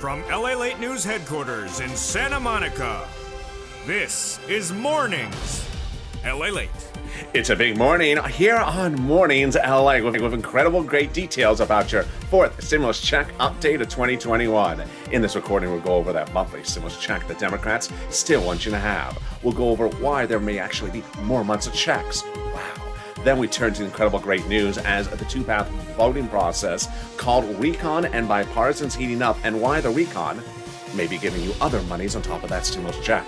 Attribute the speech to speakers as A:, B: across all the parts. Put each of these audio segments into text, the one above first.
A: From LALATE News Headquarters in Santa Monica, this is Mornings LALATE.
B: It's a big morning here on Mornings LA with incredible great details about your fourth stimulus check update of 2021. In this recording, we'll go over that monthly stimulus check the Democrats still want you to have. We'll go over why there may actually be more months of checks. Wow. Then we turn to incredible great news as the two-path voting process called recon and bipartisans heating up, and why the recon may be giving you other monies on top of that stimulus check.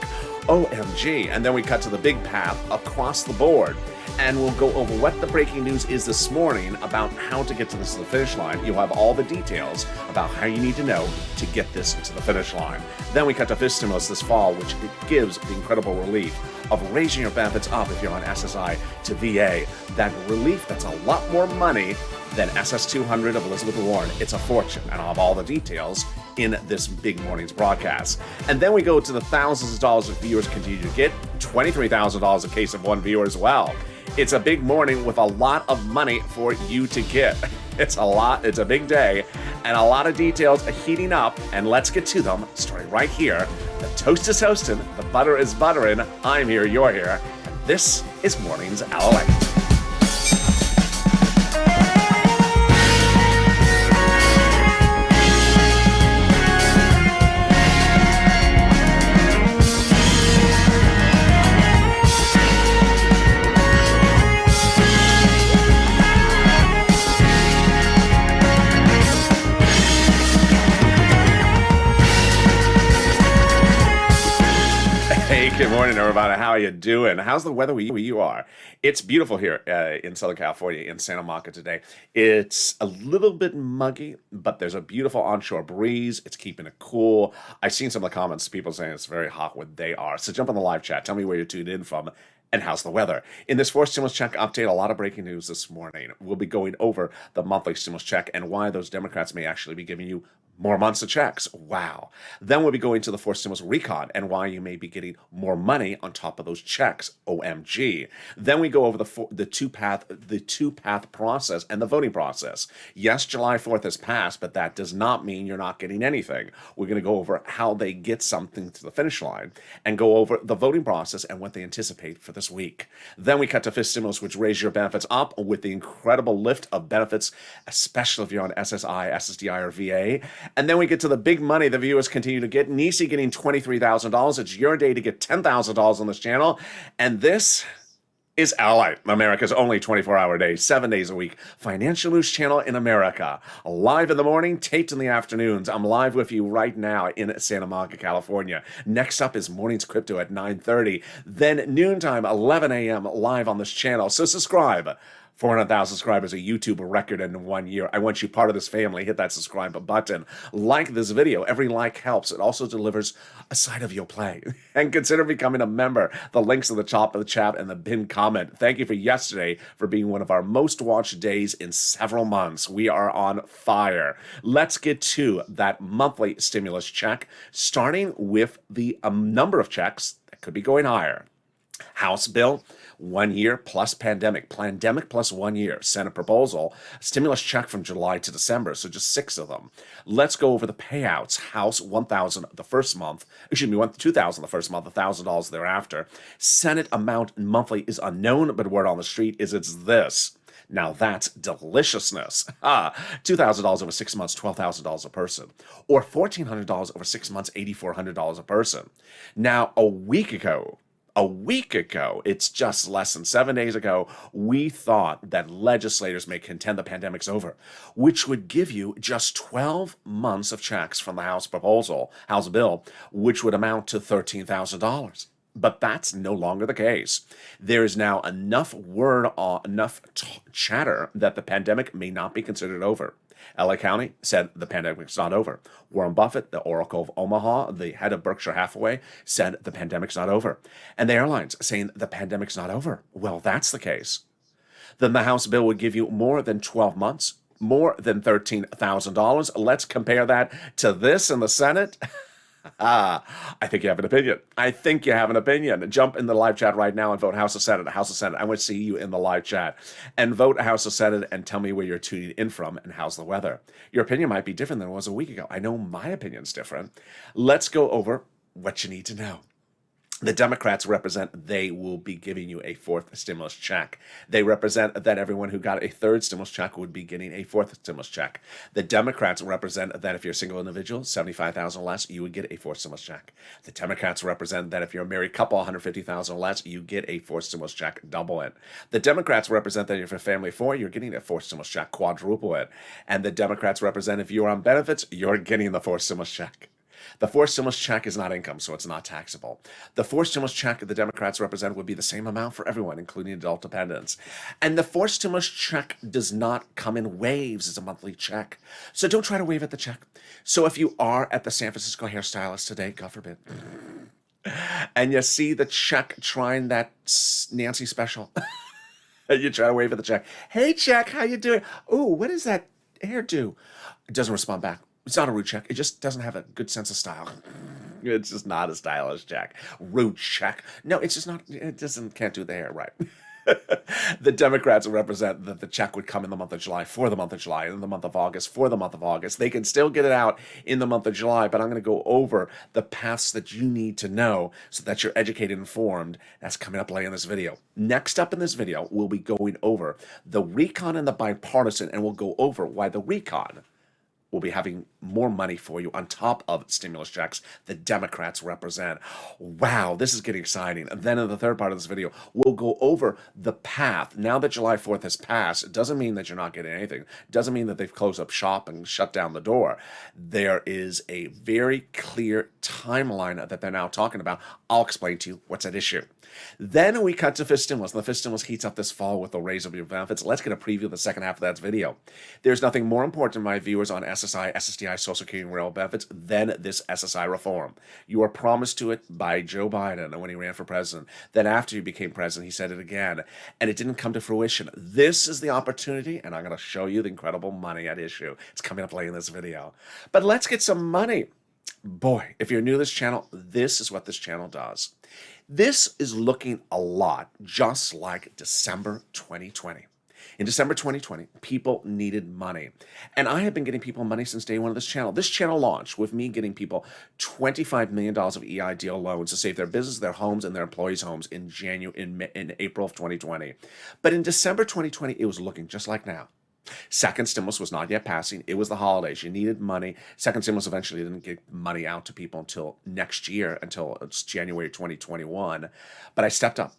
B: OMG. And then we cut to the big path across the board. And we'll go over what the breaking news is this morning about how to get to this to the finish line. You'll have all the details about how you need to know to get this to the finish line. Then we cut to fifth stimulus this fall, which gives the incredible relief of raising your benefits up if you're on SSI to VA. That relief, that's a lot more money than SS200 of Elizabeth Warren. It's a fortune, and I'll have all the details in this big morning's broadcast. And then we go to the thousands of dollars that viewers continue to get, $23,000 a case of one viewer as well. It's a big morning with a lot of money for you to get. It's a lot, it's a big day, and a lot of details are heating up, and let's get to them, starting right here. The toast is toasting, the butter is buttering, I'm here, you're here, and this is Mornings LALATE. Good morning, everybody. How are you doing? How's the weather where you are? It's beautiful here in Southern California, in Santa Monica today. It's a little bit muggy, but there's a beautiful onshore breeze. It's keeping it cool. I've seen some of the comments, people saying it's very hot where they are. So jump on the live chat. Tell me where you're tuned in from. And how's the weather? In this fourth stimulus check update, a lot of breaking news this morning. We'll be going over the monthly stimulus check and why those Democrats may actually be giving you more months of checks. Wow. Then we'll be going to the fourth stimulus recon and why you may be getting more money on top of those checks. OMG. Then we go over the two-path process and the voting process. Yes, July 4th has passed, but that does not mean you're not getting anything. We're going to go over how they get something to the finish line and go over the voting process and what they anticipate for this week. Then we cut to fifth stimulus, which raise your benefits up with the incredible lift of benefits, especially if you're on SSI, SSDI, or VA. And then we get to the big money the viewers continue to get. Nisi getting $23,000. It's your day to get $10,000 on this channel. And this is LALATE, America's only 24-hour day, 7 days a week, financial news channel in America. Live in the morning, taped in the afternoons. I'm live with you right now in Santa Monica, California. Next up is Mornings Crypto at 9:30. Then noontime, 11 a.m. live on this channel. So subscribe. 400,000 subscribers, a YouTube record in 1 year. I want you part of this family. Hit that subscribe button. Like this video. Every like helps. It also delivers a side of your play. And consider becoming a member. The links at the top of the chat and the pinned comment. Thank you for yesterday for being one of our most watched days in several months. We are on fire. Let's get to that monthly stimulus check, starting with the number of checks that could be going higher. House bill, 1 year plus pandemic plus 1 year. Senate proposal, stimulus check from July to December, so just 6 of them. Let's go over the payouts. House, $1,000 the first month. $2,000 the first month, $1,000 thereafter. Senate amount monthly is unknown, but word on the street is it's this. Now that's deliciousness. $2,000 over 6 months, $12,000 a person. Or $1,400 over 6 months, $8,400 a person. Now, a week ago, it's just less than 7 days ago, we thought that legislators may contend the pandemic's over, which would give you just 12 months of checks from the House bill, which would amount to $13,000. But that's no longer the case. There is now enough chatter that the pandemic may not be considered over. LA County said the pandemic's not over. Warren Buffett, the Oracle of Omaha, the head of Berkshire Hathaway, said the pandemic's not over. And the airlines saying the pandemic's not over. Well, that's the case. Then the House bill would give you more than 12 months, more than $13,000. Let's compare that to this in the Senate. I think you have an opinion. I think you have an opinion. Jump in the live chat right now and vote House of Senate. House of Senate. I want to see you in the live chat. And vote House of Senate and tell me where you're tuning in from and how's the weather. Your opinion might be different than it was a week ago. I know my opinion's different. Let's go over what you need to know. The Democrats represent they will be giving you a fourth stimulus check. They represent that everyone who got a third stimulus check would be getting a fourth stimulus check. The Democrats represent that if you're a single individual, 75,000 less, you would get a fourth stimulus check. The Democrats represent that if you're a married couple, 150,000 less, you get a fourth stimulus check, double it. The Democrats represent that if you're a family of four, you're getting a fourth stimulus check, quadruple it. And the Democrats represent if you're on benefits, you're getting the fourth stimulus check. The fourth stimulus check is not income, so it's not taxable. The fourth stimulus check the Democrats represent would be the same amount for everyone, including adult dependents. And the fourth stimulus check does not come in waves. It's a monthly check. So don't try to wave at the check. So if you are at the San Francisco hairstylist today, God forbid, and you see the check trying that Nancy special, and you try to wave at the check. Hey, check, how you doing? Ooh, what does that hair do? It doesn't respond back. It's not a rude check. It just doesn't have a good sense of style. It's just not a stylish check. Rude check. No, it's just not. It can't do the hair right. The Democrats represent that the check would come in the month of July for the month of July, in the month of August for the month of August. They can still get it out in the month of July, but I'm going to go over the paths that you need to know so that you're educated and informed. That's coming up later in this video. Next up in this video, we'll be going over the recon and the bipartisan, and we'll go over why the recon will be having more money for you on top of stimulus checks the Democrats represent. Wow, this is getting exciting. And then in the third part of this video, we'll go over the path. Now that July 4th has passed, it doesn't mean that you're not getting anything. It doesn't mean that they've closed up shop and shut down the door. There is a very clear timeline that they're now talking about. I'll explain to you what's at issue. Then we cut to fifth stimulus. The fifth stimulus heats up this fall with the raise of your benefits. Let's get a preview of the second half of that video. There's nothing more important to my viewers on SSI, SSDI, Social Security, and rail benefits than this SSI reform. You were promised to it by Joe Biden when he ran for president. Then after he became president, he said it again, and it didn't come to fruition. This is the opportunity, and I'm going to show you the incredible money at issue. It's coming up later in this video. But let's get some money. Boy, if you're new to this channel, this is what this channel does. This is looking a lot just like December 2020. In December 2020, people needed money. And I have been getting people money since day one of this channel. This channel launched with me getting people $25 million of EIDL loans to save their business, their homes, and their employees' homes in April of 2020. But in December 2020, it was looking just like now. Second stimulus was not yet passing. It was the holidays. You needed money. Second stimulus eventually didn't get money out to people until next year, until it's January 2021. But I stepped up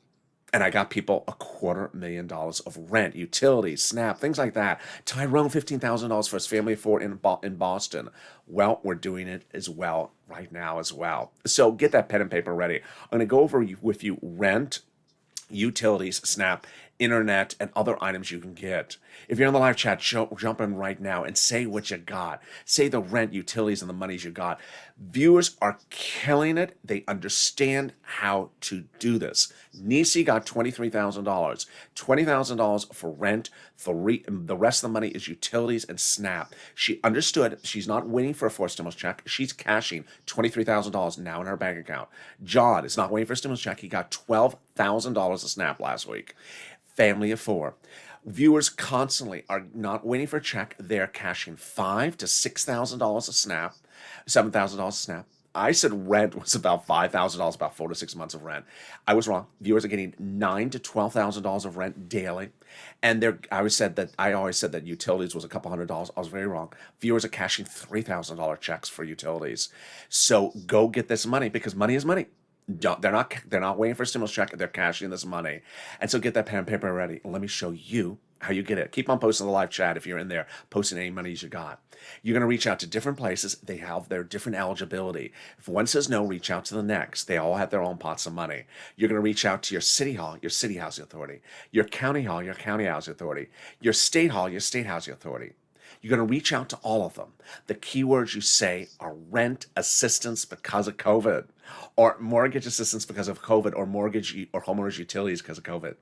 B: and I got people $250,000 of rent, utilities, SNAP, things like that. Tyrone, $15,000 for his family of four in Boston. Well, we're doing it as well right now as well. So get that pen and paper ready. I'm going to go over with you rent, utilities, SNAP, internet, and other items you can get. If you're on the live chat, jump in right now and say what you got. Say the rent, utilities, and the monies you got. Viewers are killing it. They understand how to do this. Nisi got $23,000. $20,000 for rent. The rest of the money is utilities and SNAP. She understood. She's not waiting for a fourth stimulus check. She's cashing $23,000 now in her bank account. John is not waiting for a stimulus check. He got $12,000 of SNAP last week. Family of four. Viewers constantly are not waiting for a check. They're cashing $5,000 to $6,000 of SNAP, $7,000 of SNAP. I said rent was about $5,000, about 4 to 6 months of rent. I was wrong. Viewers are getting $9,000 to $12,000 of rent daily, and I always said that utilities was a couple $100. I was very wrong. Viewers are cashing $3,000 checks for utilities. So go get this money because money is money. They're not waiting for a stimulus check. They're cashing this money. And so get that pen and paper ready. Let me show you how you get it. Keep on posting the live chat if you're in there, posting any monies you got. You're going to reach out to different places. They have their different eligibility. If one says no, reach out to the next. They all have their own pots of money. You're going to reach out to your city hall, your city housing authority, your county hall, your county housing authority, your state hall, your state housing authority. You're going to reach out to all of them. The keywords you say are rent assistance because of COVID, or mortgage assistance because of COVID, or mortgage or homeowners utilities because of COVID.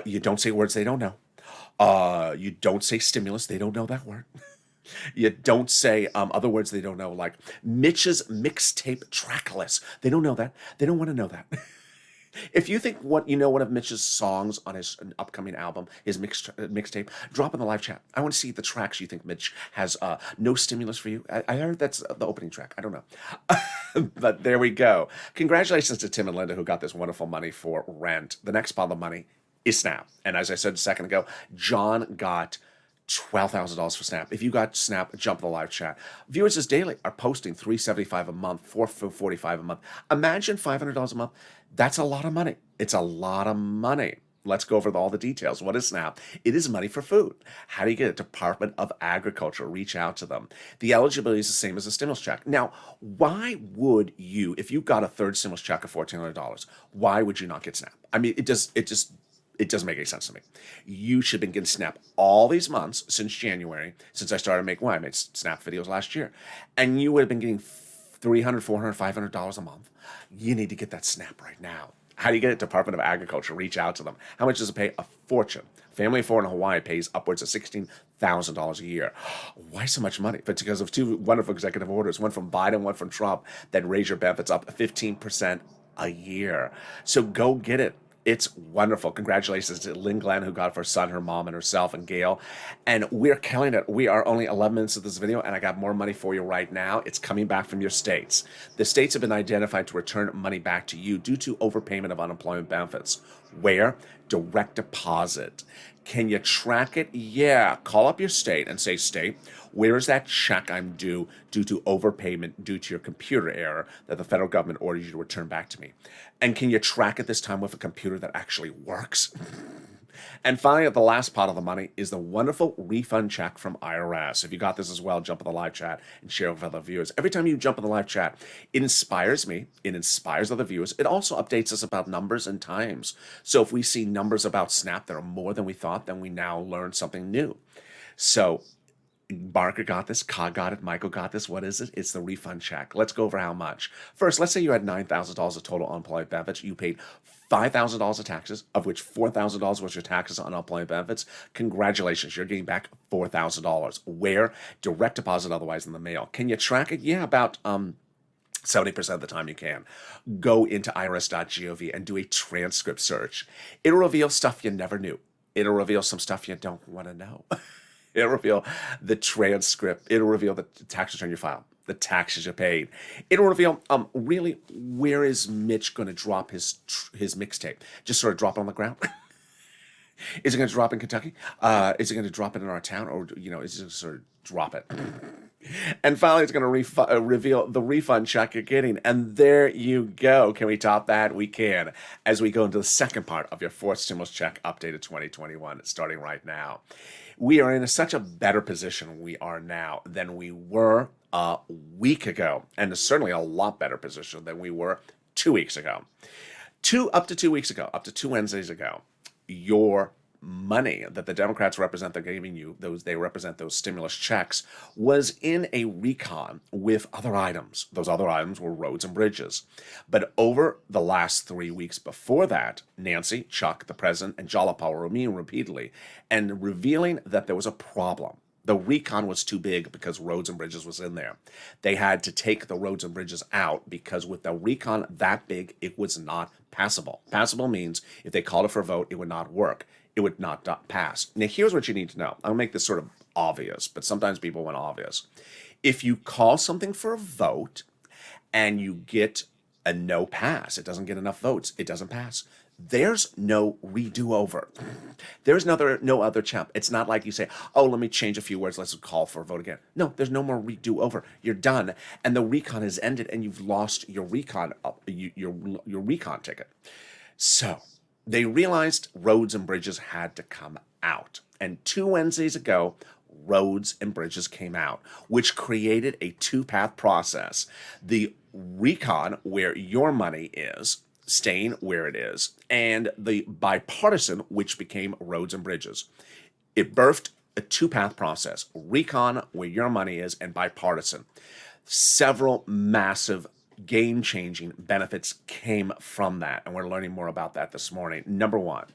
B: You don't say words they don't know. You don't say stimulus. They don't know that word. You don't say other words they don't know, like Mitch's mixtape track list. They don't know that. They don't want to know that. If you think one of Mitch's songs on his upcoming album, his mixtape, drop in the live chat. I want to see the tracks you think Mitch has. No stimulus for you. I heard that's the opening track. I don't know, but there we go. Congratulations to Tim and Linda who got this wonderful money for rent. The next pile of money is Snap, and as I said a second ago, John got $12,000 for Snap. If you got Snap, jump in the live chat. Viewers this daily are posting $375 a month, $445 a month. Imagine $500 a month. That's a lot of money. It's a lot of money. Let's go over all the details. What is SNAP? It is money for food. How do you get it? Department of Agriculture. Reach out to them. The eligibility is the same as a stimulus check. Now, why would you, if you got a third stimulus check of $1,400, why would you not get SNAP? I mean, it doesn't make any sense to me. You should have been getting Snap all these months since January, since I started making, I made Snap videos last year. And you would have been getting $300, $400, $500 a month. You need to get that Snap right now. How do you get it? Department of Agriculture. Reach out to them. How much does it pay? A fortune. Family of four in Hawaii pays upwards of $16,000 a year. Why so much money? But because of two wonderful executive orders, one from Biden, one from Trump, that raise your benefits up 15% a year. So go get it. It's wonderful. Congratulations to Lynn Glenn, who got it for her son, her mom, and herself, and Gail. And we're killing it. We are only 11 minutes of this video, and I got more money for you right now. It's coming back from your states. The states have been identified to return money back to you due to overpayment of unemployment benefits. Where? Direct deposit. Can you track it? Yeah. Call up your state and say, state, where is that check I'm due to overpayment due to your computer error that the federal government ordered you to return back to me? And can you track it this time with a computer that actually works? And finally, the last part of the money is the wonderful refund check from IRS. If you got this as well, jump in the live chat and share it with other viewers. Every time you jump in the live chat, it inspires me. It inspires other viewers. It also updates us about numbers and times. So if we see numbers about Snap that are more than we thought, then we now learn something new. So Barker got this, Ka got it, Michael got this. What is it? It's the refund check. Let's go over how much. First, let's say you had $9,000 of total unemployment benefits. You paid $5,000 of taxes, of which $4,000 was your taxes on unemployment benefits. Congratulations, you're getting back $4,000. Where? Direct deposit, otherwise in the mail. Can you track it? Yeah, about 70% of the time you can. Go into irs.gov and do a transcript search. It'll reveal stuff you never knew. It'll reveal some stuff you don't want to know. It'll reveal the transcript. It'll reveal the tax return you filed, the taxes you paid. It'll reveal really where is Mitch going to drop his mixtape? Just sort of drop it on the ground. Is it going to drop in Kentucky? Is it going to drop it in our town, or is it going to sort of drop it? And finally, it's going to reveal the refund check you're getting. And there you go. Can we top that? We can. As we go into the second part of your fourth stimulus check updated 2021, starting right now. We are in such a better position we are now than we were a week ago. And certainly a lot better position than we were 2 weeks ago. Up to 2 weeks ago, up to 2 Wednesdays ago, your money that the Democrats represent, they're giving you, they represent those stimulus checks, was in a recon with other items. Those other items were roads and bridges. But over the last 3 weeks before that, Nancy, Chuck, the president, and Jalapa were meeting repeatedly and revealing that there was a problem. The recon was too big because roads and bridges was in there. They had to take the roads and bridges out because with the recon that big, it was not passable. Passable means if they called it for a vote, it would not work. It would not pass. Now, here's what you need to know. I'll make this sort of obvious, but sometimes people want obvious. If you call something for a vote and you get a no pass, it doesn't get enough votes, it doesn't pass, there's no redo over. There's no other champ. It's not like you say, oh, let me change a few words, let's call for a vote again. No, there's no more redo over. You're done, and the recon is ended, and you've lost your recon your recon ticket. So they realized roads and bridges had to come out. And 2 Wednesdays ago, roads and bridges came out, which created a two-path process. The recon, where your money is, staying where it is, and the bipartisan, which became roads and bridges. It birthed a two-path process. Recon, where your money is, and bipartisan. Several massive game-changing benefits came from that, and we're learning more about that this morning. Number one,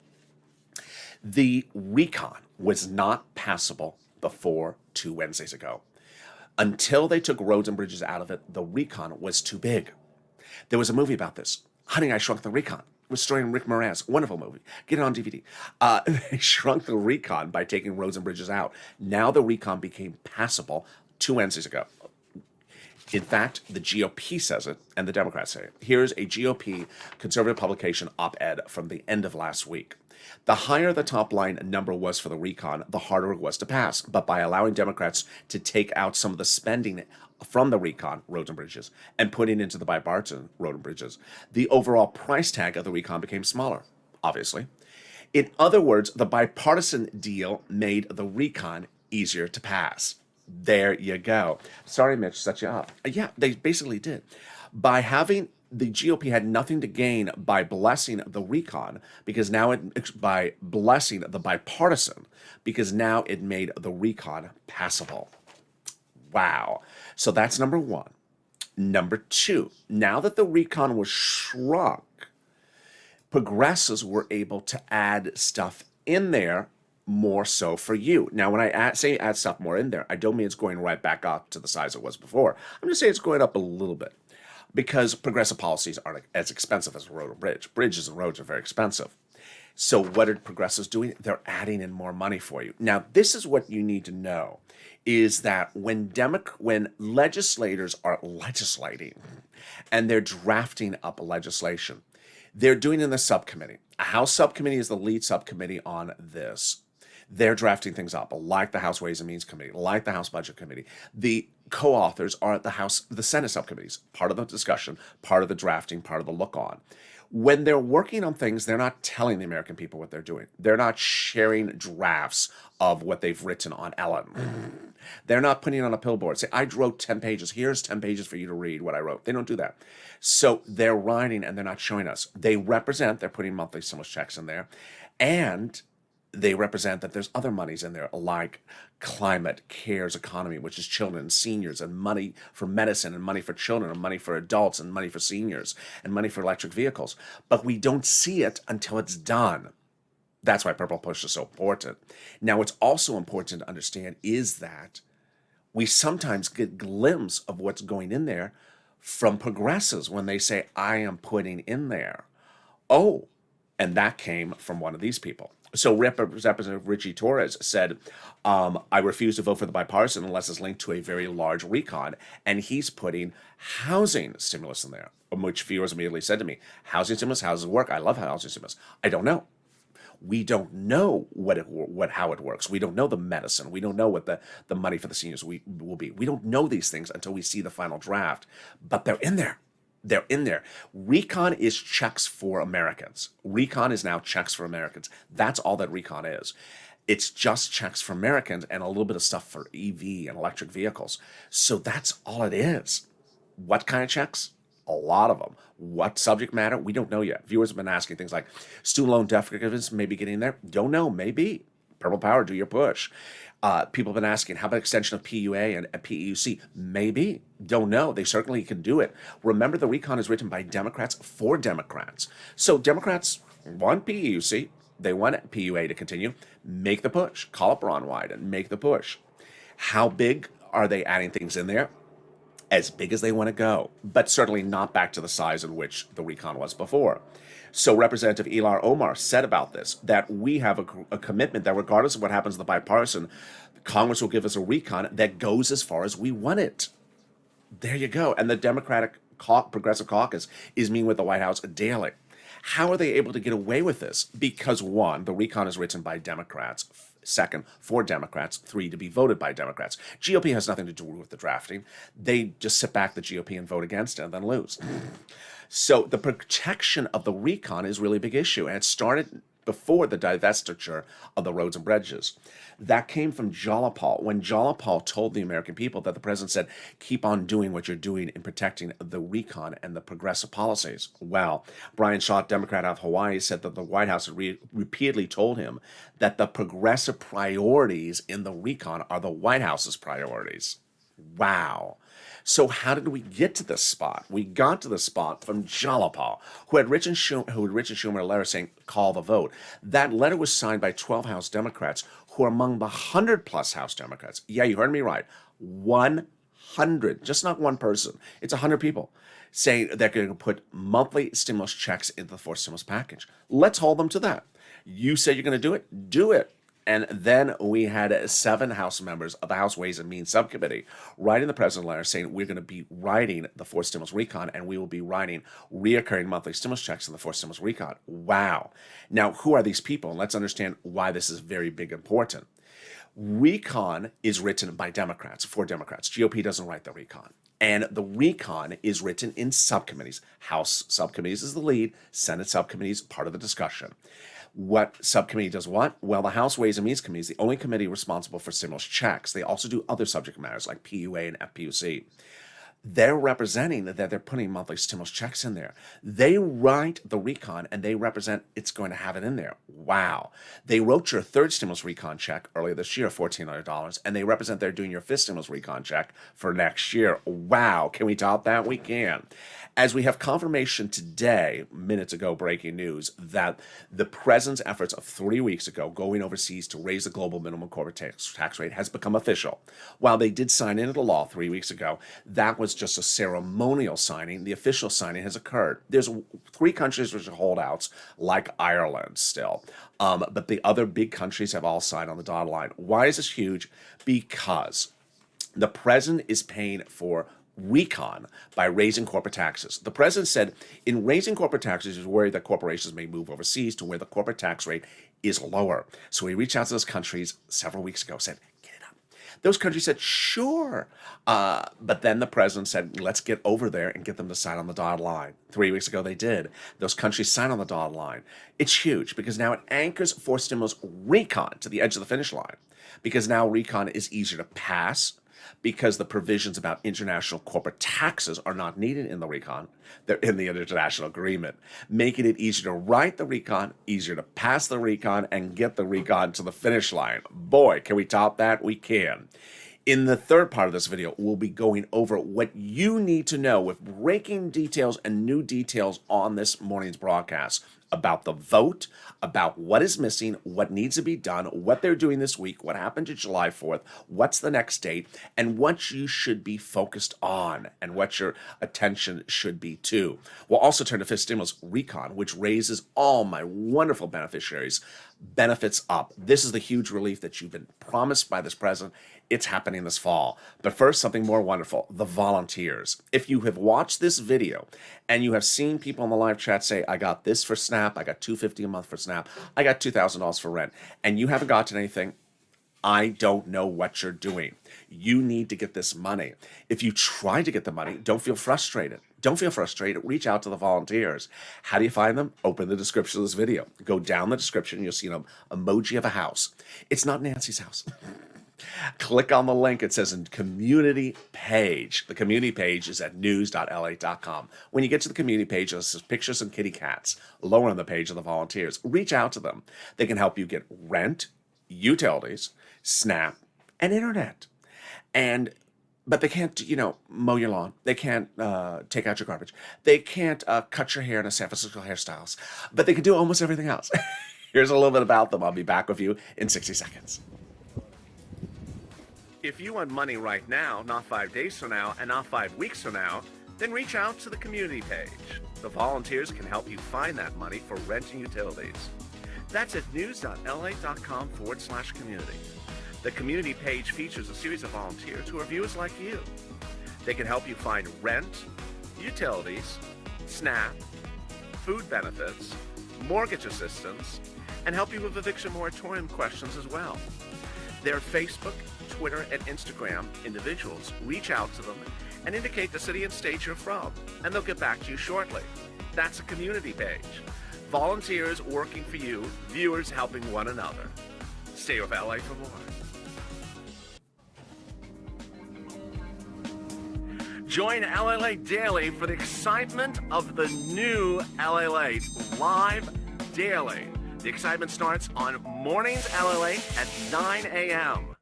B: the recon was not passable before 2 Wednesdays ago. Until they took roads and bridges out of it, the recon was too big. There was a movie about this, Honey, I Shrunk the Recon. It was starring Rick Moranis. Wonderful movie. Get it on DVD. They shrunk the recon by taking roads and bridges out. Now the recon became passable 2 Wednesdays ago. In fact, the GOP says it, and the Democrats say it. Here's a GOP conservative publication op-ed from the end of last week. The higher the top line number was for the recon, the harder it was to pass. But by allowing Democrats to take out some of the spending from the recon, roads and bridges, and putting into the bipartisan road and bridges, the overall price tag of the recon became smaller, obviously. In other words, the bipartisan deal made the recon easier to pass. There you go. Sorry, Mitch, set you up. Yeah, they basically did. By having the GOP had nothing to gain by blessing the recon because now by blessing the bipartisan because now it made the recon passable. Wow. So that's number one. Number two, now that the recon was shrunk, progressives were able to add stuff in there more so for you. Now, when I say add stuff more in there, I don't mean it's going right back up to the size it was before. I'm just saying it's going up a little bit because progressive policies aren't as expensive as a road or bridge. Bridges and roads are very expensive. So what are progressives doing? They're adding in more money for you. Now, this is what you need to know, is that when legislators are legislating and they're drafting up legislation, they're doing it in the subcommittee. A House subcommittee is the lead subcommittee on this. They're drafting things up, like the House Ways and Means Committee, like the House Budget Committee. The co-authors are the Senate subcommittees, part of the discussion, part of the drafting, part of the look on. When they're working on things, they're not telling the American people what they're doing. They're not sharing drafts of what they've written on Ellen. They're not putting it on a billboard. Say, I wrote 10 pages. Here's 10 pages for you to read what I wrote. They don't do that. So they're writing and they're not showing us. They're putting monthly stimulus checks in there. And they represent that there's other monies in there like climate, cares, economy, which is children, seniors, and money for medicine, and money for children, and money for adults, and money for seniors, and money for electric vehicles. But we don't see it until it's done. That's why Purple Push is so important. Now, what's also important to understand is that we sometimes get a glimpse of what's going in there from progressives when they say, I am putting in there. Oh, and that came from one of these people. So Representative Richie Torres said, I refuse to vote for the bipartisan unless it's linked to a very large recon. And he's putting housing stimulus in there, which viewers immediately said to me, housing stimulus, how does it work? I love housing stimulus. I don't know. We don't know how it works. We don't know the medicine. We don't know what the money for the seniors will be. We don't know these things until we see the final draft. But they're in there. They're in there. Recon is checks for Americans. Recon is now checks for Americans. That's all that recon is. It's just checks for Americans and a little bit of stuff for EV and electric vehicles. So that's all it is. What kind of checks? A lot of them. What subject matter? We don't know yet. Viewers have been asking things like student loan debt forgiveness maybe getting there. Don't know. Maybe. Purple Power, do your push. People have been asking, how about extension of PUA and PEUC? Maybe. Don't know. They certainly can do it. Remember, the recon is written by Democrats for Democrats. So Democrats want PEUC. They want PUA to continue. Make the push. Call up Ron Wyden and make the push. How big are they adding things in there? As big as they want to go, but certainly not back to the size in which the recon was before. So Representative Ilar Omar said about this, that we have a commitment that regardless of what happens to the bipartisan, Congress will give us a recon that goes as far as we want it. There you go. And the Democratic Progressive Caucus is meeting with the White House daily. How are they able to get away with this? Because one, the recon is written by Democrats. Second, for Democrats. Three, to be voted by Democrats. GOP has nothing to do with the drafting. They just sit back, the GOP, and vote against it and then lose. So the protection of the recon is really a big issue, and it started before the divestiture of the roads and bridges. That came from Jalapal, when Jalapal told the American people that the president said, keep on doing what you're doing in protecting the recon and the progressive policies. Well, Brian Shaw, Democrat out of Hawaii, said that the White House had repeatedly told him that the progressive priorities in the recon are the White House's priorities. Wow. So how did we get to this spot? We got to this spot from Jalapa, who had Rich and Schumer a letter saying, call the vote. That letter was signed by 12 House Democrats who are among the 100-plus House Democrats. Yeah, you heard me right. 100, just not one person. It's 100 people saying they're going to put monthly stimulus checks into the fourth stimulus package. Let's hold them to that. You say you're going to do it? Do it. And then we had 7 House members of the House Ways and Means Subcommittee writing the president a letter saying we're going to be writing the fourth stimulus recon and we will be writing reoccurring monthly stimulus checks in the fourth stimulus recon. Wow. Now, who are these people? And let's understand why this is very big important. Recon is written by Democrats, for Democrats. GOP doesn't write the recon. And the recon is written in subcommittees. House subcommittees is the lead, Senate subcommittees, part of the discussion. What subcommittee does what? Well, the House Ways and Means Committee is the only committee responsible for stimulus checks. They also do other subject matters like PUA and FPUC. They're representing that they're putting monthly stimulus checks in there. They write the recon and they represent it's going to have it in there. Wow. They wrote your third stimulus recon check earlier this year, $1,400, and they represent they're doing your fifth stimulus recon check for next year. Wow. Can we top that? We can. As we have confirmation today, minutes ago, breaking news, that the president's efforts of 3 weeks ago going overseas to raise the global minimum corporate tax rate has become official. While they did sign into law 3 weeks ago, that was just a ceremonial signing. The official signing has occurred. There's 3 countries which are holdouts, like Ireland still. But the other big countries have all signed on the dotted line. Why is this huge? Because the president is paying for recon by raising corporate taxes. The president said in raising corporate taxes, he's worried that corporations may move overseas to where the corporate tax rate is lower. So he reached out to those countries several weeks ago, said, get it up. Those countries said, sure. But then the president said, let's get over there and get them to sign on the dotted line. 3 weeks ago, they did. Those countries signed on the dotted line. It's huge because now it anchors for stimulus recon to the edge of the finish line, because now recon is easier to pass, because the provisions about international corporate taxes are not needed in the recon. They're in the international agreement, making it easier to write the recon, easier to pass the recon, and get the recon to the finish line. Boy, can we top that? We can. In the third part of this video, we'll be going over what you need to know with breaking details and new details on this morning's broadcast about the vote, about what is missing, what needs to be done, what they're doing this week, what happened to July 4th, what's the next date, and what you should be focused on and what your attention should be to. We'll also turn to fifth stimulus recon, which raises all my wonderful beneficiaries' benefits up. This is the huge relief that you've been promised by this president. It's happening this fall. But first, something more wonderful, the volunteers. If you have watched this video and you have seen people in the live chat say, I got this for SNAP, I got $250 a month for SNAP, I got $2,000 for rent, and you haven't gotten anything, I don't know what you're doing. You need to get this money. If you try to get the money, don't feel frustrated. Don't feel frustrated. Reach out to the volunteers. How do you find them? Open the description of this video. Go down the description. You'll see an emoji of a house. It's not Nancy's house. Click on the link. It says in community page. The community page is at news.la.com. When you get to the community page, it says pictures of kitty cats. Lower on the page of the volunteers. Reach out to them. They can help you get rent, utilities, SNAP, and internet. But they can't, mow your lawn. They can't take out your garbage. They can't cut your hair in a San Francisco hairstyles. But they can do almost everything else. Here's a little bit about them. I'll be back with you in 60 seconds. If you want money right now, not 5 days from now, and not 5 weeks from now, then reach out to the community page. The volunteers can help you find that money for rent and utilities. That's at news.la.com/community. The community page features a series of volunteers who are viewers like you. They can help you find rent, utilities, SNAP, food benefits, mortgage assistance, and help you with eviction moratorium questions as well. Their Facebook, Twitter, and Instagram individuals reach out to them and indicate the city and state you're from, and they'll get back to you shortly. That's a community page. Volunteers working for you, viewers helping one another. Stay with LA for more. Join LALATE Daily for the excitement of the new LALATE live daily. The excitement starts on mornings LALATE at 9 a.m.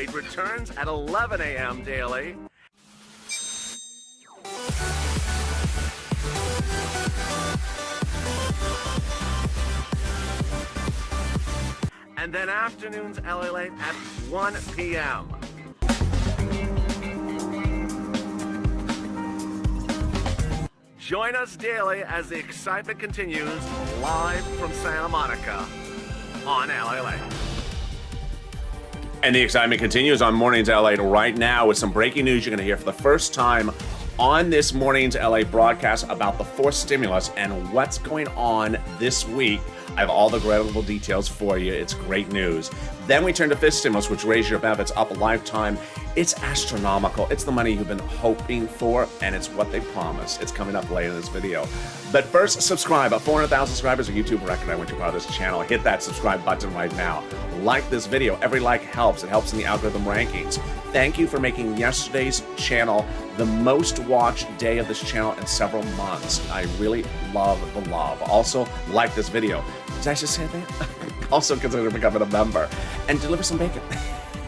B: LALATE returns at 11 a.m. daily. And then afternoons LALATE at 1 p.m. Join us daily as the excitement continues live from Santa Monica on LALATE. And the excitement continues on Mornings LA right now with some breaking news you're going to hear for the first time on this Mornings LA broadcast about the fourth stimulus and what's going on this week. I have all the incredible details for you. It's great news. Then we turn to fifth stimulus, which raises your benefits up a lifetime. It's astronomical. It's the money you've been hoping for, and it's what they promised. It's coming up later in this video. But first, subscribe. At 400,000 subscribers on YouTube record, I want you to part of this channel. Hit that subscribe button right now. Like this video. Every like helps. It helps in the algorithm rankings. Thank you for making yesterday's channel the most watched day of this channel in several months. I really love the love. Also, like this video. Did I just say that? Also, consider becoming a member and deliver some bacon.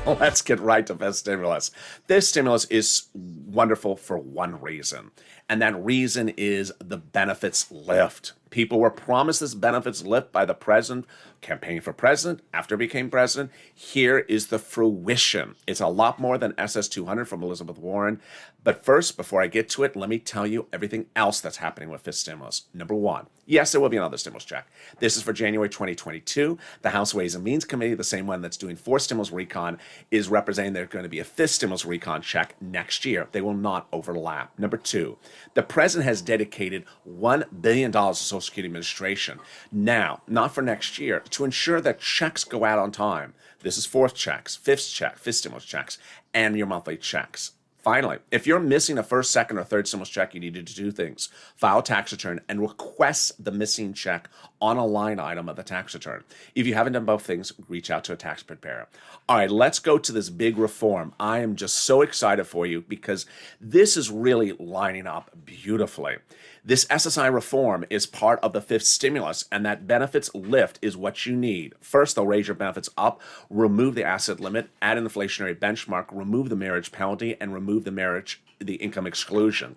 B: Let's get right to fifth stimulus. This stimulus is wonderful for one reason, and that reason is the benefits lift. People were promised this benefits lift by the president, campaigning for president, after he became president. Here is the fruition. It's a lot more than SS200 from Elizabeth Warren. But first, before I get to it, let me tell you everything else that's happening with fifth stimulus. Number one, yes, there will be another stimulus check. This is for January 2022. The House Ways and Means Committee, the same one that's doing fourth stimulus recon, is representing there's going to be a fifth stimulus recon check next year. They will not overlap. Number two, the president has dedicated $1 billion to Social Security Administration. Now, not for next year, to ensure that checks go out on time. This is fourth checks, fifth stimulus checks, and your monthly checks. Finally, if you're missing a first, second, or third stimulus check, you need to do two things. File a tax return and request the missing check on a line item of the tax return. If you haven't done both things, reach out to a tax preparer. All right, let's go to this big reform. I am just so excited for you because this is really lining up beautifully. This SSI reform is part of the fifth stimulus, and that benefits lift is what you need. First, they'll raise your benefits up, remove the asset limit, add an inflationary benchmark, remove the marriage penalty, and remove the income exclusion.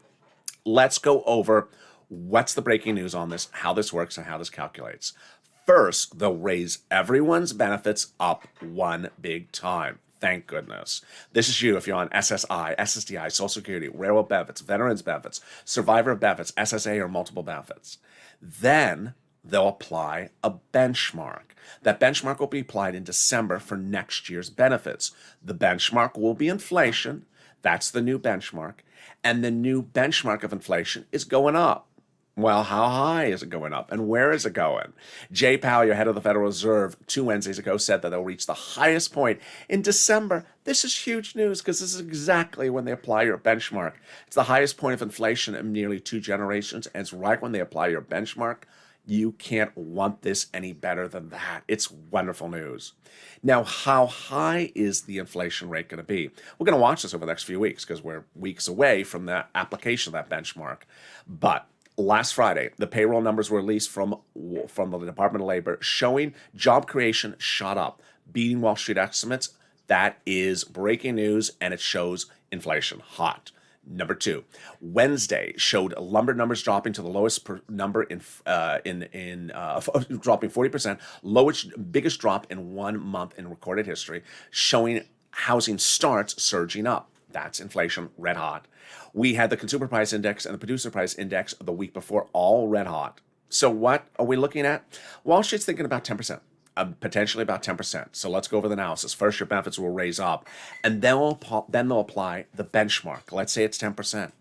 B: Let's go over what's the breaking news on this, how this works, and how this calculates. First, they'll raise everyone's benefits up one big time. Thank goodness. This is you if you're on SSI, SSDI, Social Security, railroad benefits, veterans benefits, survivor benefits, SSA, or multiple benefits. Then they'll apply a benchmark. That benchmark will be applied in December for next year's benefits. The benchmark will be inflation. That's the new benchmark. And the new benchmark of inflation is going up. Well, how high is it going up and where is it going? Jay Powell, your head of the Federal Reserve, 2 Wednesdays ago said that they'll reach the highest point in December. This is huge news because this is exactly when they apply your benchmark. It's the highest point of inflation in nearly 2 generations, and it's right when they apply your benchmark. You can't want this any better than that. It's wonderful news. Now, how high is the inflation rate going to be? We're going to watch this over the next few weeks because we're weeks away from the application of that benchmark. But last Friday, the payroll numbers were released from the Department of Labor showing job creation shot up, beating Wall Street estimates. That is breaking news, and it shows inflation hot. Number two, Wednesday showed lumber numbers dropping to the lowest number dropping 40%, biggest drop in 1 month in recorded history, showing housing starts surging up. That's inflation, red hot. We had the consumer price index and the producer price index the week before, all red hot. So what are we looking at? Wall Street's thinking about 10%. Potentially about 10%. So let's go over the analysis. First, your benefits will raise up, and then they'll apply the benchmark. Let's say it's 10%.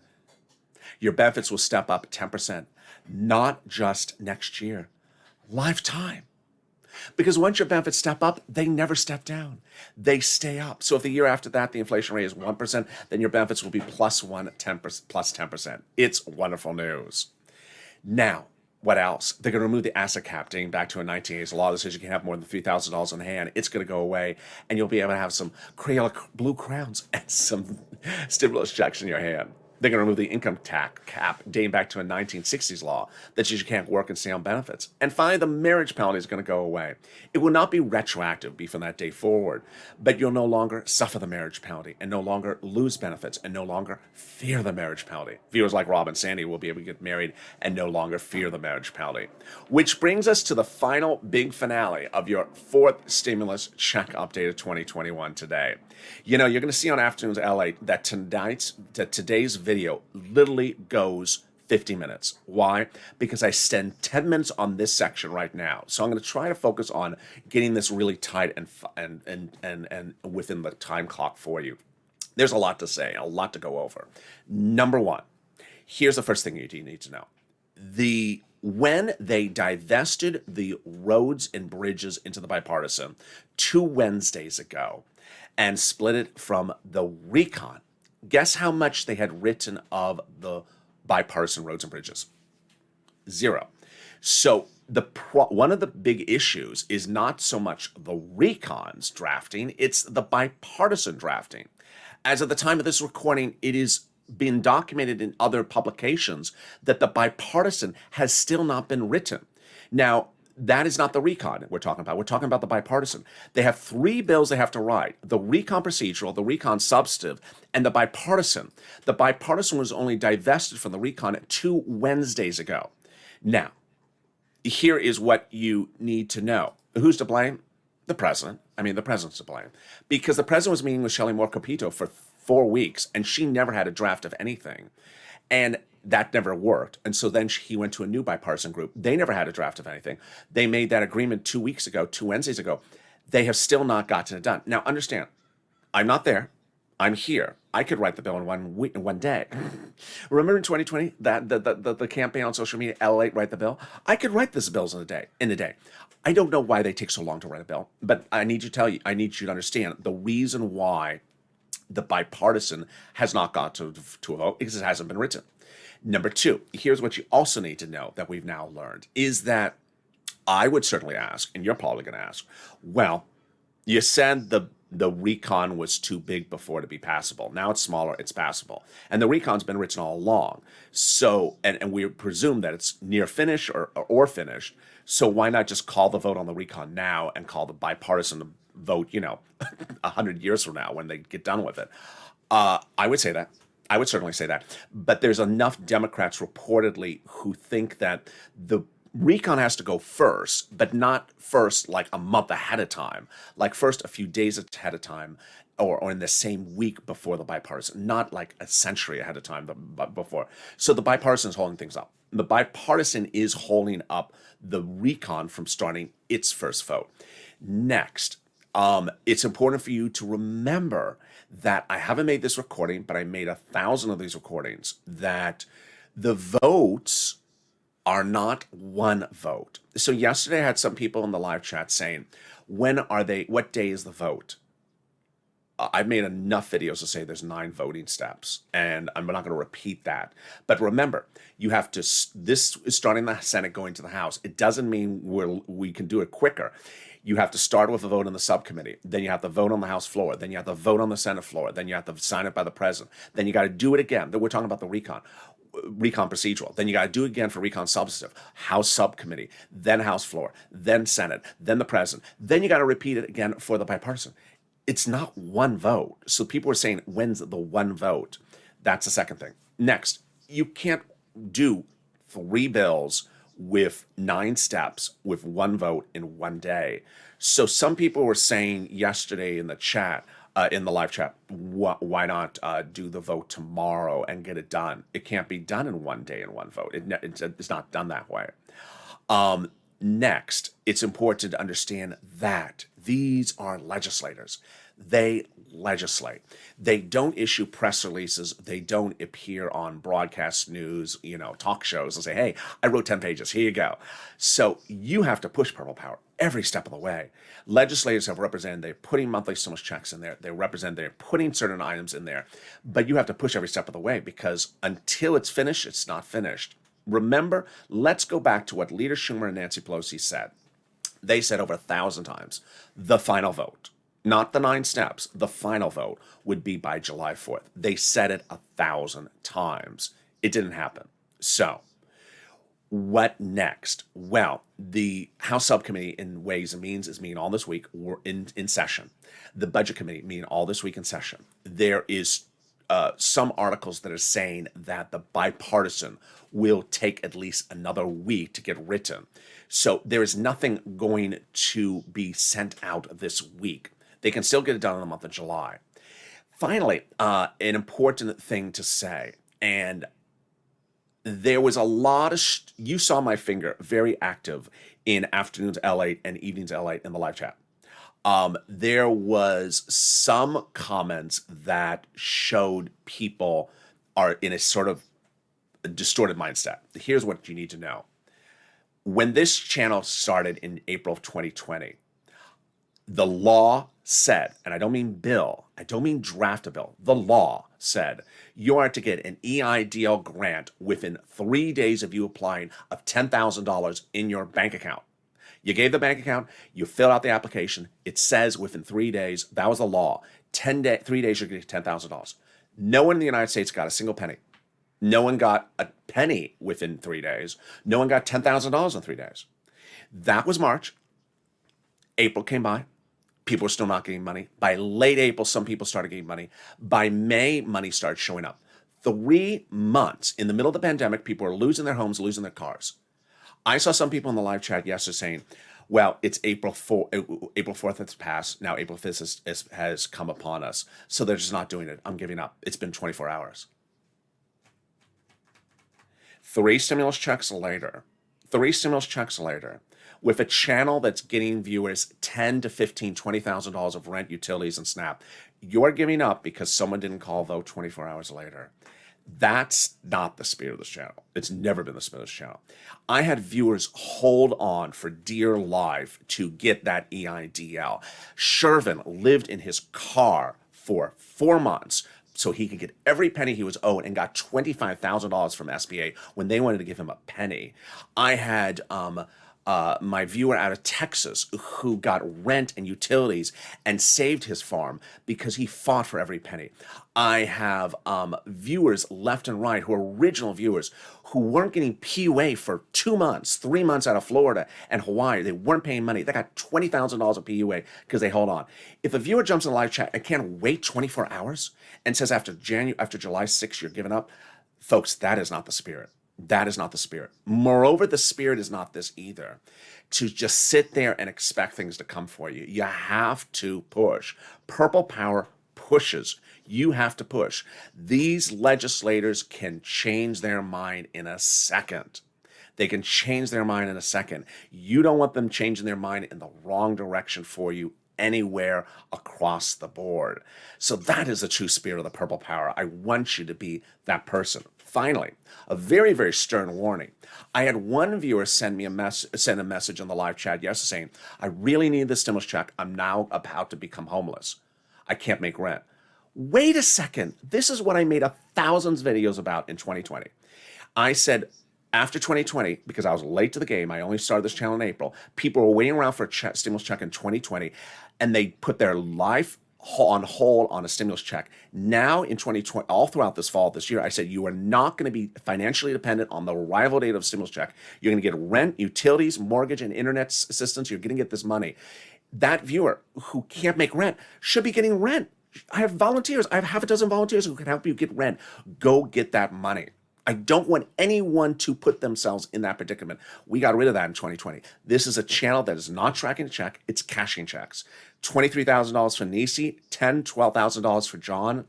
B: Your benefits will step up 10%, not just next year, lifetime. Because once your benefits step up, they never step down. They stay up. So if the year after that, the inflation rate is 1%, then your benefits will be plus 10%. It's wonderful news. Now, what else? They're going to remove the asset cap dating back to a 1980s law that says you can have more than $3,000 in hand. It's going to go away, and you'll be able to have some Crayola blue crowns and some stimulus checks in your hand. They're going to remove the income tax cap dating back to a 1960s law that says you can't work and stay on benefits. And finally, the marriage penalty is going to go away. It will not be retroactive, be from that day forward, but you'll no longer suffer the marriage penalty and no longer lose benefits and no longer fear the marriage penalty. Viewers like Rob and Sandy will be able to get married and no longer fear the marriage penalty. Which brings us to the final big finale of your fourth stimulus check update of 2021 today. You know, you're going to see on Afternoons LA that today's video literally goes 50 minutes. Why? Because I spend 10 minutes on this section right now. So I'm going to try to focus on getting this really tight and within the time clock for you. There's a lot to say, a lot to go over. Number one, here's the first thing you need to know. When they divested the roads and bridges into the bipartisan 2 Wednesdays ago and split it from the recon, guess how much they had written of the bipartisan roads and bridges? 0. So one of the big issues is not so much the recon's drafting, it's the bipartisan drafting. As of the time of this recording, it is been documented in other publications that the bipartisan has still not been written. Now, that is not the recon we're talking about. We're talking about the bipartisan. They have 3 bills they have to write: the recon procedural, the recon substantive, and the bipartisan. The bipartisan was only divested from the recon 2 Wednesdays ago. Now, here is what you need to know. Who's to blame? The president. I mean, the president's to blame. Because the president was meeting with Shelley Moore Capito for 4 weeks, and she never had a draft of anything. And that never worked. And so then he went to a new bipartisan group. They never had a draft of anything. They made that agreement 2 weeks ago, 2 Wednesdays ago. They have still not gotten it done. Now, understand, I'm not there. I'm here. I could write the bill in 1 week, in 1 day. Remember in 2020, that the campaign on social media, LALATE, write the bill? I could write this bills in a day. I don't know why they take so long to write a bill, but I need you to understand the reason why the bipartisan has not got to a vote because it hasn't been written. Number 2, here's what you also need to know that we've now learned is that I would certainly ask, and you're probably going to ask, well, you said the recon was too big before to be passable. Now it's smaller, it's passable. And the recon's been written all along. So, and we presume that it's near finish or finished. So why not just call the vote on the recon now and call the bipartisan vote, 100 years from now when they get done with it? I would say that. I would certainly say that. But there's enough Democrats reportedly who think that the recon has to go first, but not first like a month ahead of time, like first a few days ahead of time, or in the same week before the bipartisan, not like a century ahead of time before. So the bipartisan is holding things up. The bipartisan is holding up the recon from starting its first vote. Next, it's important for you to remember that I haven't made this recording, but I made 1,000 of these recordings, that the votes are not one vote. So yesterday I had some people in the live chat saying, what day is the vote? I've made enough videos to say there's 9 voting steps, and I'm not going to repeat that. But remember, you have to, this is starting the Senate going to the House. It doesn't mean we can do it quicker. You have to start with a vote in the subcommittee. Then you have to vote on the House floor. Then you have to vote on the Senate floor. Then you have to sign it by the president. Then you got to do it again. Then we're talking about the recon procedural. Then you got to do it again for recon substantive, House subcommittee, then House floor, then Senate, then the president. Then you got to repeat it again for the bipartisan. It's not one vote. So people are saying, when's the one vote? That's the second thing. Next, you can't do 3 bills with 9 steps with 1 vote in 1 day. So some people were saying yesterday in the chat, in the live chat, why not do the vote tomorrow and get it done? It can't be done in 1 day and 1 vote. It's not done that way. Next, it's important to understand that these are legislators. They legislate. They don't issue press releases. They don't appear on broadcast news, talk shows and say, hey, I wrote 10 pages. Here you go. So you have to push purple power every step of the way. Legislators have represented, they're putting monthly stimulus checks in there. They're putting certain items in there. But you have to push every step of the way because until it's finished, it's not finished. Remember, let's go back to what Leader Schumer and Nancy Pelosi said. They said over 1,000 times, the final vote. not the 9 steps, the final vote would be by July 4th. They said it 1,000 times. It didn't happen. So, what next? Well, the House Subcommittee in Ways and Means is meeting all this week. We're in session. The Budget Committee meeting all this week in session. There is some articles that are saying that the bipartisan will take at least another week to get written. So there is nothing going to be sent out this week. They can still get it done in the month of July. Finally, an important thing to say, and there was a lot of, you saw my finger very active in afternoons LATE and evenings LATE in the live chat. There was some comments that showed people are in a sort of distorted mindset. Here's what you need to know. When this channel started in April of 2020, the law said, and I don't mean bill, I don't mean draft a bill, the law said you are to get an EIDL grant within 3 days of you applying of $10,000 in your bank account. You gave the bank account, you filled out the application, it says within 3 days, that was the law, 3 days you're going to get $10,000. No one in the United States got a single penny. No one got a penny within 3 days. No one got $10,000 in 3 days. That was March. April came by. People were still not getting money. By late April, some people started getting money. By May, money started showing up. 3 months in the middle of the pandemic, people were losing their homes, losing their cars. I saw some people in the live chat yesterday saying, well, it's April 4th has passed. Now April 5th has come upon us. So they're just not doing it. I'm giving up. It's been 24 hours. 3 stimulus checks later, with a channel that's getting viewers $10,000 to $15,000, $20,000 of rent, utilities, and SNAP, you're giving up because someone didn't call, though, 24 hours later. That's not the spirit of this channel. It's never been the spirit of this channel. I had viewers hold on for dear life to get that EIDL. Shervin lived in his car for 4 months so he could get every penny he was owed and got $25,000 from SBA when they wanted to give him a penny. I had my viewer out of Texas who got rent and utilities and saved his farm because he fought for every penny. I have viewers left and right who are original viewers who weren't getting PUA for 2 months, 3 months out of Florida and Hawaii. They weren't paying money. They got $20,000 of PUA because they hold on. If a viewer jumps in the live chat and can't wait 24 hours and says after July 6th you're giving up, folks, that is not the spirit. That is not the spirit. Moreover, the spirit is not this either. To just sit there and expect things to come for you. You have to push. Purple power pushes. You have to push. These legislators can change their mind in a second. They can change their mind in a second. You don't want them changing their mind in the wrong direction for you anywhere across the board. So that is the true spirit of the purple power. I want you to be that person. Finally, a very, very stern warning. I had one viewer send a message in the live chat yesterday saying, I really need the stimulus check. I'm now about to become homeless. I can't make rent. Wait a second. This is what I made thousands of videos about in 2020. I said, after 2020, because I was late to the game, I only started this channel in April, people were waiting around for a stimulus check in 2020, and they put their life on hold on a stimulus check. Now in 2020, all throughout this fall, this year, I said you are not going to be financially dependent on the arrival date of stimulus check. You're going to get rent, utilities, mortgage, and internet assistance. You're going to get this money. That viewer who can't make rent should be getting rent. I have volunteers. I have half a dozen volunteers who can help you get rent. Go get that money. I don't want anyone to put themselves in that predicament. We got rid of that in 2020. This is a channel that is not tracking a check. It's cashing checks. $23,000 for Nisi, $10,000, $12,000 for John.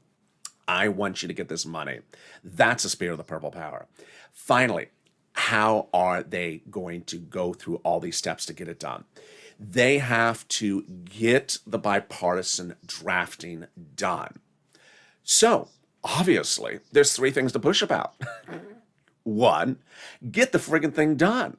B: I want you to get this money. That's the spirit of the purple power. Finally, how are they going to go through all these steps to get it done? They have to get the bipartisan drafting done. So, obviously, there's 3 things to push about. 1, get the friggin' thing done.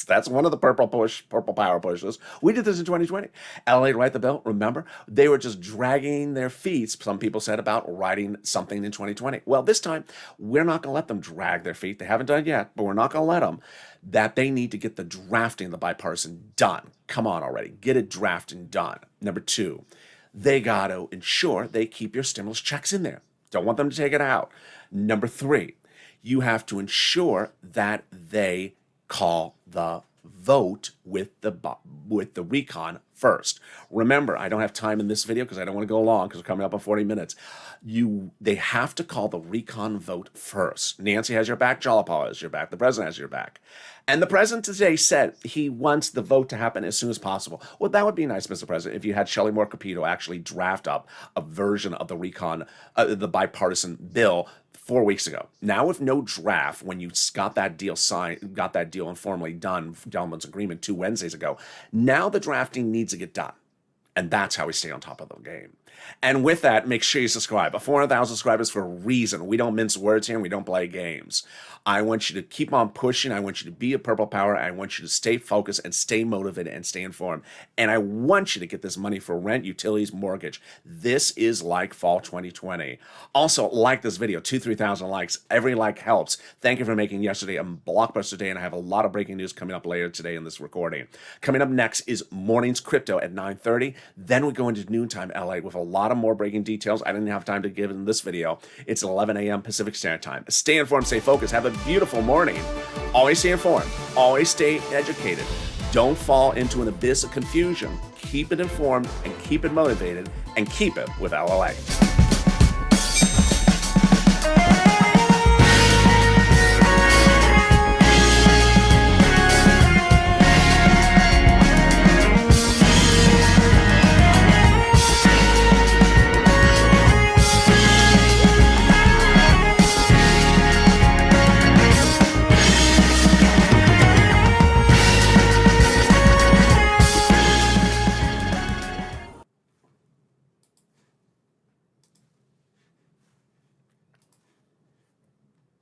B: That's one of the purple power pushes. We did this in 2020. LA Write the Bill, remember? They were just dragging their feet, some people said, about writing something in 2020. Well, this time, we're not going to let them drag their feet. They haven't done it yet, but we're not going to let them. That they need to get the drafting, the bipartisan, done. Come on already. Get it drafted done. Number 2, they got to ensure they keep your stimulus checks in there. Don't want them to take it out. Number 3, you have to ensure that they call the vote with the recon first. Remember, I don't have time in this video because I don't want to go long because we're coming up on 40 minutes. They have to call the recon vote first. Nancy has your back, Jalapal has your back, the president has your back. And the president today said he wants the vote to happen as soon as possible. Well, that would be nice, Mr. President, if you had Shelley Moore Capito actually draft up a version of the recon, the bipartisan bill 4 weeks ago. Now, with no draft, when you got that deal signed, got that deal informally done, gentleman's agreement 2 Wednesdays ago, now the drafting needs to get done. And that's how we stay on top of the game. And with that, make sure you subscribe. 400,000 subscribers for a reason. We don't mince words here and we don't play games. I want you to keep on pushing. I want you to be a purple power. I want you to stay focused and stay motivated and stay informed. And I want you to get this money for rent, utilities, mortgage. This is like fall 2020. Also, like this video, 2,000-3,000 likes. Every like helps. Thank you for making yesterday a blockbuster day. And I have a lot of breaking news coming up later today in this recording. Coming up next is Mornings Crypto at 9:30. Then we go into noontime LA with a lot of more breaking details. I didn't have time to give in this video. It's 11 a.m. Pacific Standard Time. Stay informed, stay focused. Have a beautiful morning. Always stay informed. Always stay educated. Don't fall into an abyss of confusion. Keep it informed and keep it motivated and keep it with LALATE.